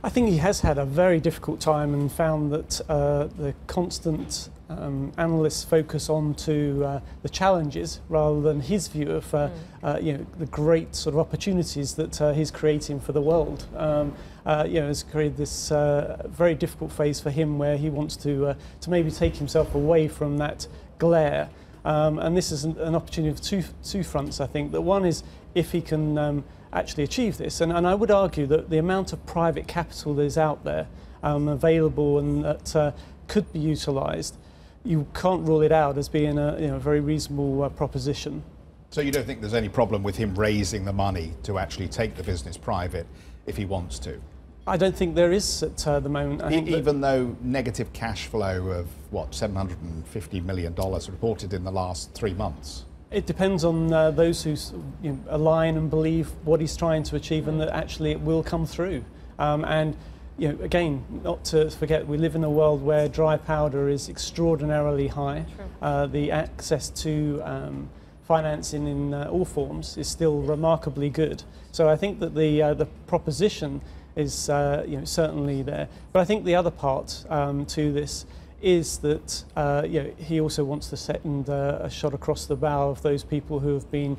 I think he has had a very difficult time and found that the constant analysts focus on to the challenges rather than his view of the great sort of opportunities that he's creating for the world. Has created this very difficult phase for him where he wants to maybe take himself away from that glare. And this is an opportunity of two fronts, I think. That one is if he can actually achieve this. And I would argue that the amount of private capital that is out there available and that could be utilised, you can't rule it out as being a very reasonable proposition. So you don't think there's any problem with him raising the money to actually take the business private if he wants to? I don't think there is at the moment. Even though negative cash flow of, what, $750 million reported in the last 3 months? It depends on those who align and believe what he's trying to achieve and that actually it will come through. And again, not to forget, we live in a world where dry powder is extraordinarily high. The access to financing in all forms is still remarkably good. So I think that the proposition is certainly there. But I think the other part to this is that he also wants to send a shot across the bow of those people who have been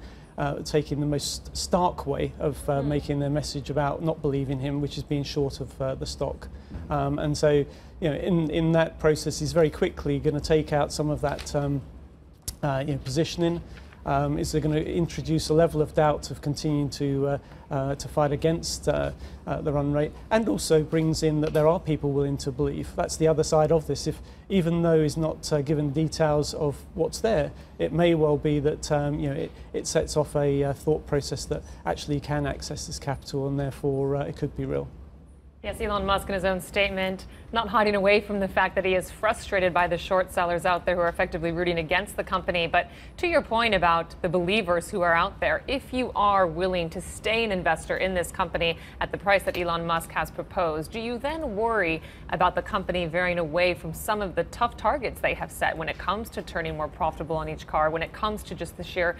taking the most stark way of making their message about not believing him, which is being short of the stock. And so, in that process, he's very quickly going to take out some of that positioning. Is they're going to introduce a level of doubt of continuing to fight against the run rate, and also brings in that there are people willing to believe. That's the other side of this. If even though he's not given details of what's there, it may well be that it sets off a thought process that actually can access this capital, and therefore it could be real. Yes, Elon Musk in his own statement, not hiding away from the fact that he is frustrated by the short sellers out there who are effectively rooting against the company. But to your point about the believers who are out there, if you are willing to stay an investor in this company at the price that Elon Musk has proposed, do you then worry about the company veering away from some of the tough targets they have set when it comes to turning more profitable on each car, when it comes to just the sheer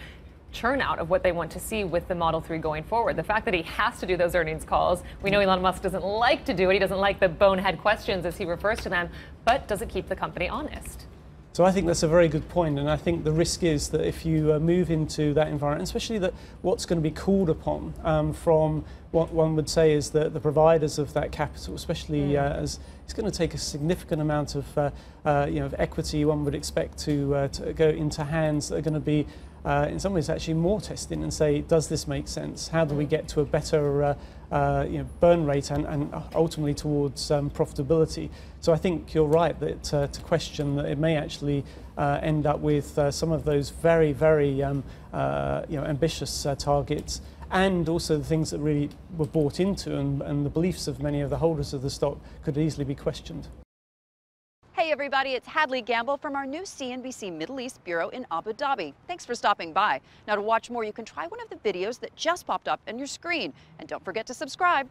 churn out of what they want to see with the Model 3 going forward? The fact that he has to do those earnings calls, we know Elon Musk doesn't like to do it. He doesn't like the bonehead questions, as he refers to them, but does it keep the company honest? So I think that's a very good point, and I think the risk is that if you move into that environment, especially that what's going to be called upon from what one would say is the providers of that capital, especially as it's going to take a significant amount of of equity, one would expect to go into hands that are going to be in some ways actually more testing and say, does this make sense? How do we get to a better burn rate and ultimately towards profitability? So I think you're right that to question that it may actually end up with some of those very, very ambitious targets, and also the things that really were bought into and the beliefs of many of the holders of the stock could easily be questioned. Hey everybody, it's Hadley Gamble from our new CNBC Middle East Bureau in Abu Dhabi. Thanks for stopping by. Now to watch more, you can try one of the videos that just popped up on your screen. And don't forget to subscribe.